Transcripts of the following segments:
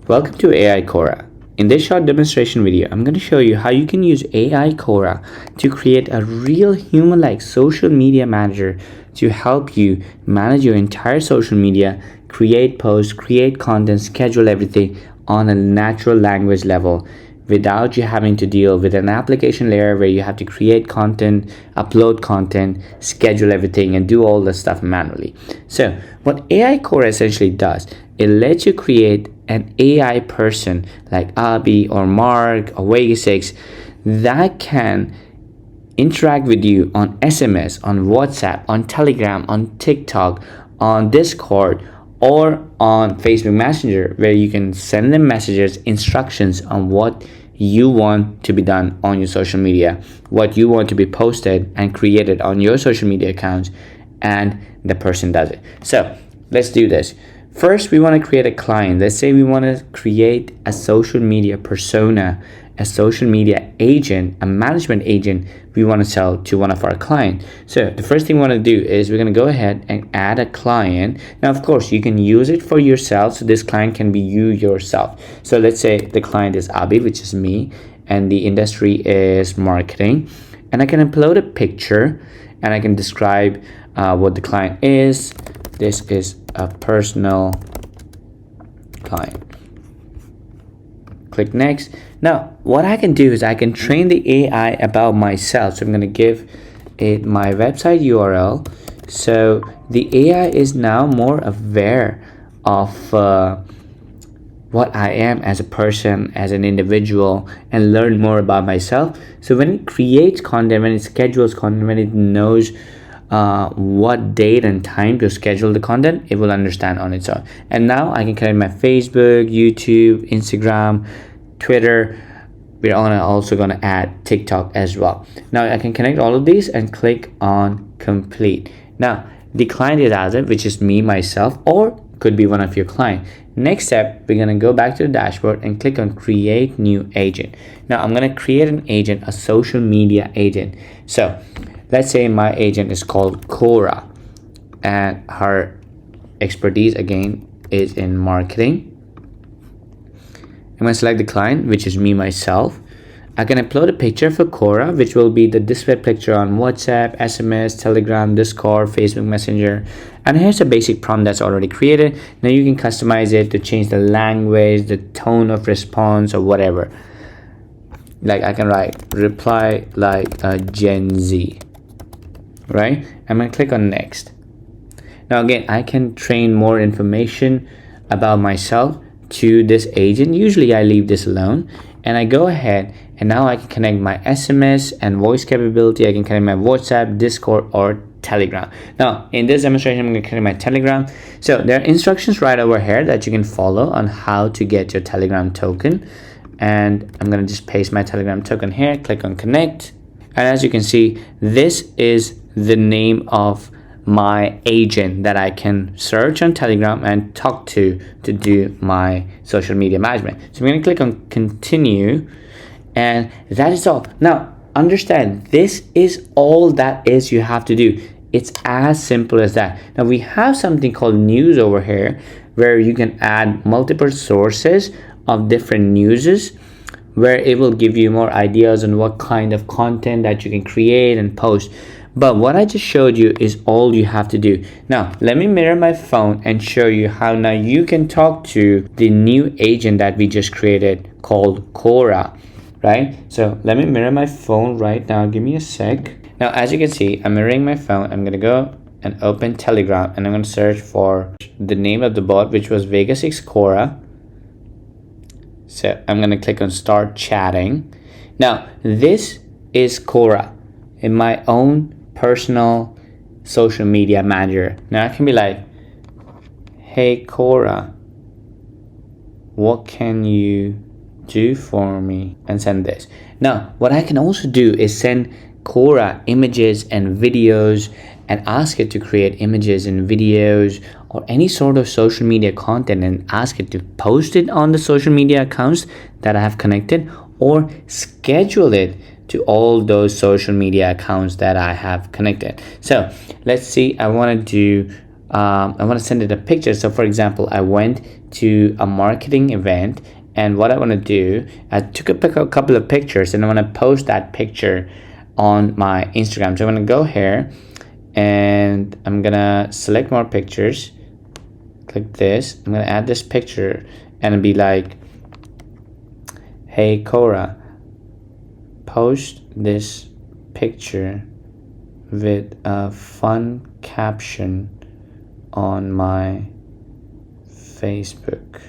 Welcome to AI CORA. In this short demonstration video, I'm going to show you how you can use AI CORA to create a real human-like social media manager to help you manage your entire social media, create posts, create content, schedule everything on a natural language level without you having to deal with an application layer where you have to create content, upload content, schedule everything, and do all the stuff manually. So what AI CORA essentially does, it lets you create an AI person like Abby or Mark or Vegas that can interact with you on SMS, on WhatsApp, on Telegram, on TikTok, on Discord, or on Facebook Messenger, where you can send them messages, instructions on what you want to be done on your social media, what you want to be posted and created on your social media accounts, and the person does it. So let's do this. First, we want to create a client. Let's say we want to create a social media persona, a social media agent, a management agent we want to sell to one of our clients. So the first thing we want to do is we're going to go ahead and add a client. Now, of course, you can use it for yourself. So this client can be you yourself. So let's say the client is Abby, which is me, and the industry is marketing. And I can upload a picture and I can describe what the client is. This is a personal client. Click next. Now, what I can do is I can train the AI about myself. So I'm going to give it my website URL. So the AI is now more aware of what I am as a person, as an individual, and learn more about myself. So when it creates content, when it schedules content, when it knows what date and time to schedule the content, it will understand on its own. And now I can connect my Facebook, YouTube, Instagram, Twitter. We're also going to add TikTok as well. Now I can connect all of these and click on complete. Now the client is Azim, which is me, myself, or could be one of your clients. Next step, we're going to go back to the dashboard and click on create new agent. Now I'm going to create an agent, a social media agent. So let's say my agent is called Cora and her expertise again is in marketing. I'm going to select the client, which is me, myself. I can upload a picture for Cora, which will be the display picture on WhatsApp, SMS, Telegram, Discord, Facebook Messenger. And here's a basic prompt that's already created. Now you can customize it to change the language, the tone of response, or whatever. Like I can write reply like a Gen Z. Right? I'm going to click on next. Now again, I can train more information about myself to this agent. Usually I leave this alone and I go ahead and now I can connect my SMS and voice capability. I can connect my WhatsApp, Discord, or Telegram. Now in this demonstration, I'm going to connect my Telegram. So there are instructions right over here that you can follow on how to get your Telegram token. And I'm going to just paste my Telegram token here, click on connect. And as you can see, this is the name of my agent that I can search on Telegram and talk to do my social media management. So I'm going to click on continue, and that is all. Now understand, this is all that is you have to do. It's as simple as that. Now we have something called news over here where you can add multiple sources of different newses, where it will give you more ideas on what kind of content that you can create and post. But what I just showed you is all you have to do. Now, let me mirror my phone and show you how now you can talk to the new agent that we just created called Cora, right? So let me mirror my phone right now. Give me a sec. Now, as you can see, I'm mirroring my phone. I'm going to go and open Telegram and I'm going to search for the name of the bot, which was Vegas CORA. So I'm going to click on start chatting. Now, this is Cora in my own personal social media manager. Now I can be like, hey Cora, what can you do for me? And send this. Now what I can also do is send Cora images and videos and ask it to create images and videos or any sort of social media content and ask it to post it on the social media accounts that I have connected or schedule it to all those social media accounts that I have connected. So let's see, I want to do I want to send it a picture. So for example, I went to a marketing event, and what I want to do, I took a couple of pictures, and I want to post that picture on my Instagram. So I'm going to go here, and I'm going to select more pictures, click this, I'm going to add this picture, and be like, hey Cora, post this picture with a fun caption on my Facebook.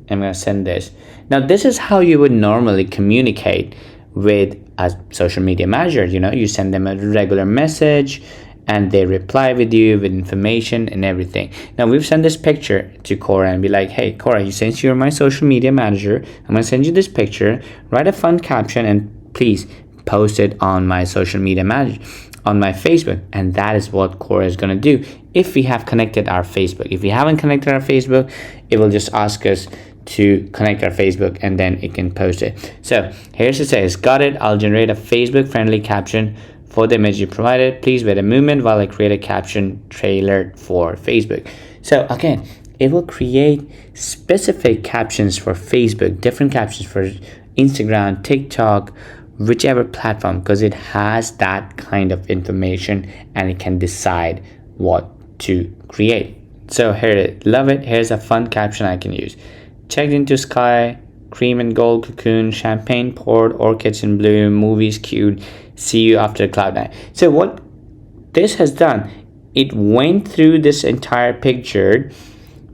I'm gonna send this. Now this is how you would normally communicate with a social media manager. You send them a regular message and they reply with you with information and everything. Now we've sent this picture to Cora and be like, hey Cora, since you're my social media manager, I'm gonna send you this picture, write a fun caption, and please post it on my social media manager, on my Facebook. And that is what Cora is going to do if we have connected our Facebook. If we haven't connected our Facebook, it will just ask us to connect our Facebook, and then it can post it. So here's it says, got it, I'll generate a Facebook friendly caption for the image you provided. Please wait a moment while I create a caption tailored for Facebook. So again, it will create specific captions for Facebook, different captions for Instagram, TikTok, whichever platform, because it has that kind of information and it can decide what to create. So here it is. Love it. Here's a fun caption I can use. Checked into sky, cream and gold cocoon, champagne poured, orchids in bloom, movies cute, see you after the cloud nine. So what this has done, it went through this entire picture,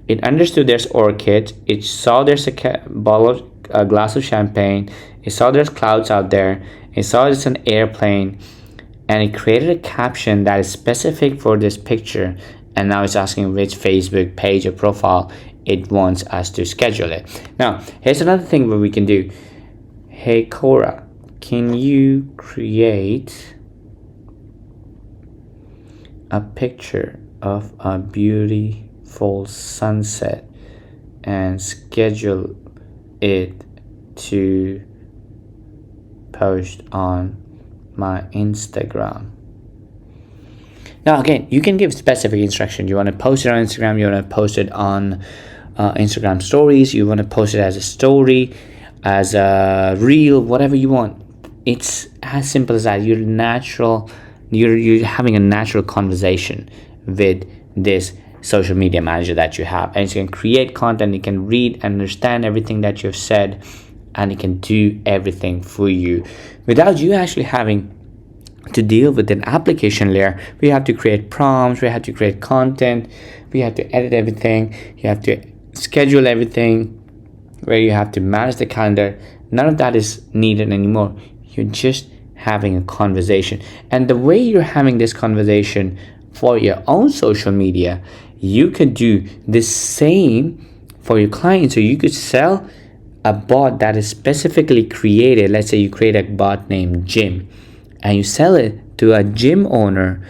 it understood there's orchids, it saw there's a glass of champagne, it saw there's clouds out there, it saw it's an airplane, and it created a caption that is specific for this picture. And now it's asking which Facebook page or profile it wants us to schedule it. Now here's another thing that we can do. Hey Cora, can you create a picture of a beautiful sunset and schedule it to post on my Instagram? Now again, you can give specific instructions. You want to post it on Instagram, you want to post it on Instagram stories, you want to post it as a story, as a reel, whatever you want. It's as simple as that. You're having a natural conversation with this social media manager that you have, and it can create content, it can read and understand everything that you've said, and it can do everything for you without you actually having to deal with an application layer. We have to create prompts, we have to create content, we have to edit everything, you have to schedule everything, where you have to manage the calendar. None of that is needed anymore. You're just having a conversation, and the way you're having this conversation for your own social media, you could do the same for your clients. So you could sell a bot that is specifically created. Let's say you create a bot named Jim and you sell it to a gym owner,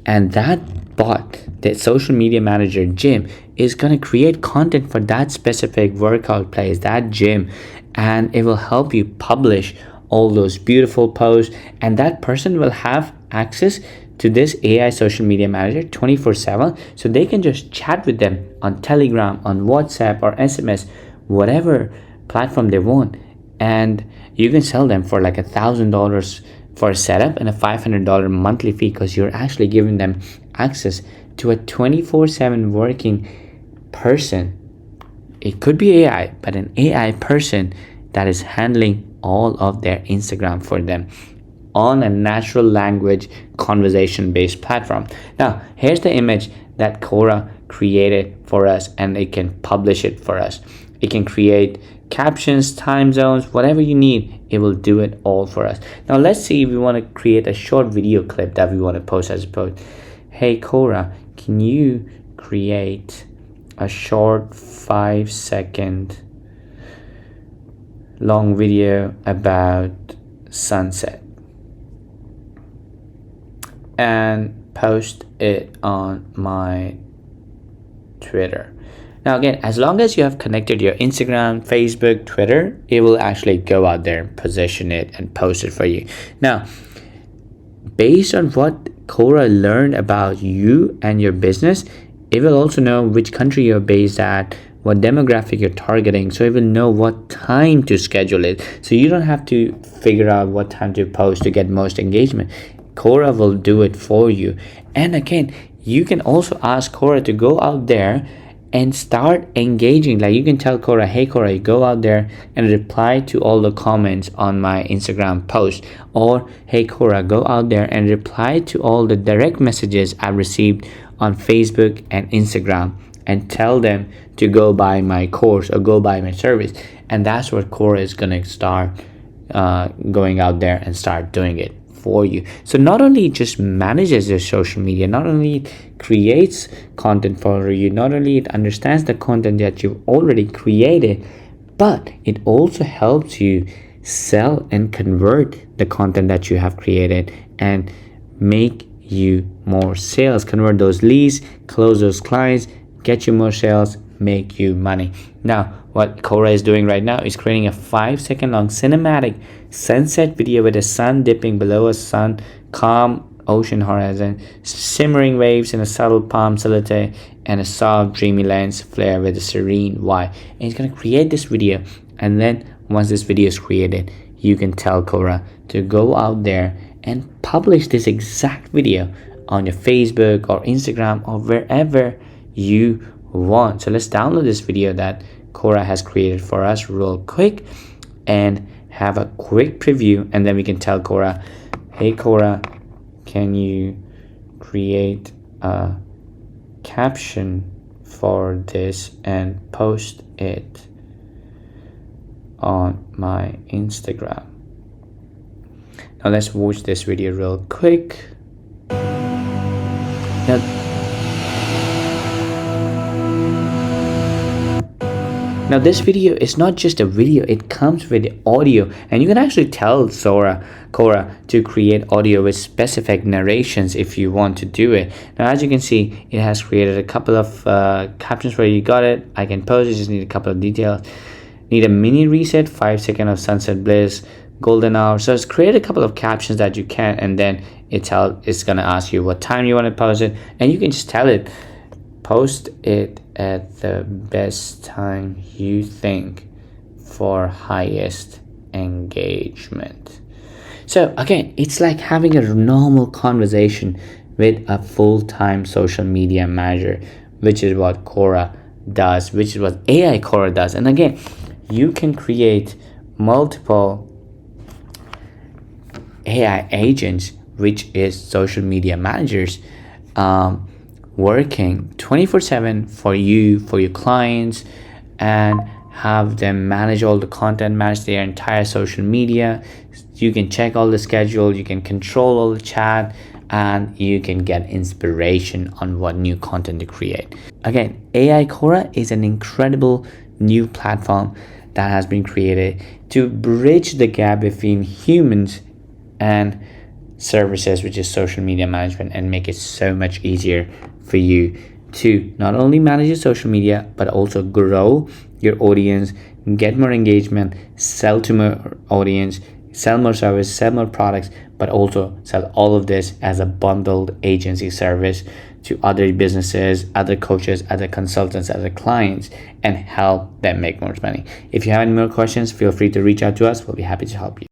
and that bot, that social media manager Jim, is going to create content for that specific workout place, that gym, and it will help you publish all those beautiful posts, and that person will have access to this AI social media manager 24/7, so they can just chat with them on Telegram, on WhatsApp, or SMS, whatever platform they want, and you can sell them for like $1,000 for a setup and a $500 monthly fee, because you're actually giving them access to a 24/7 working person. It could be AI, but an AI person that is handling all of their Instagram for them on a natural language conversation based platform. Now here's the image that Cora created for us, and it can publish it for us. It can create captions, time zones, whatever you need, it will do it all for us. Now let's see if we want to create a short video clip that we want to post as a post. Hey Cora, can you create a short 5-second long video about sunset and post it on my Twitter? Now again, as long as you have connected your Instagram, Facebook, Twitter, it will actually go out there, position it, and post it for you. Now, based on what CORA learn about you and your business, it will also know which country you're based at, what demographic you're targeting, so it will know what time to schedule it. So you don't have to figure out what time to post to get most engagement. CORA will do it for you. And again, you can also ask CORA to go out there and start engaging. Like you can tell CORA, hey CORA, go out there and reply to all the comments on my Instagram post, or hey CORA, go out there and reply to all the direct messages I received on Facebook and Instagram, and tell them to go buy my course or go buy my service. And that's what CORA is going to start going out there and start doing it for you. So not only it just manages your social media, not only it creates content for you, not only it understands the content that you've already created, but it also helps you sell and convert the content that you have created and make you more sales, convert those leads, close those clients, get you more sales, make you money. Now, what CORA is doing right now is creating a 5-second long cinematic sunset video with the sun dipping below a sun, calm ocean horizon, simmering waves in a subtle palm silhouette, and a soft dreamy lens flare with a serene white. And it's going to create this video, and then once this video is created, you can tell CORA to go out there and publish this exact video on your Facebook or Instagram or wherever you want. So let's download this video that CORA has created for us real quick and have a quick preview, and then we can tell CORA, hey CORA, can you create a caption for this and post it on my Instagram. Now let's watch this video real quick. Now this video is not just a video, it comes with audio, and you can actually tell CORA to create audio with specific narrations if you want to do it. Now as you can see, it has created a couple of captions where you got it. I can post it, just need a couple of details. Need a mini reset, 5 seconds of sunset bliss, golden hour. So it's created a couple of captions that you can, and then it's gonna ask you what time you want to post it, and you can just tell it, post it at the best time you think for highest engagement. So again, it's like having a normal conversation with a full-time social media manager, which is what CORA does, which is what AI CORA does. And again, you can create multiple AI agents, which is social media managers, working 24/7 for you, for your clients, and have them manage all the content, manage their entire social media. You can check all the schedule, you can control all the chat, and you can get inspiration on what new content to create. Again, AI CORA is an incredible new platform that has been created to bridge the gap between humans and services, which is social media management, and make it so much easier for you to not only manage your social media but also grow your audience, get more engagement, sell to more audience, sell more service, sell more products, but also sell all of this as a bundled agency service to other businesses, other coaches, other consultants, other clients, and help them make more money. If you have any more questions, feel free to reach out to us. We'll be happy to help you.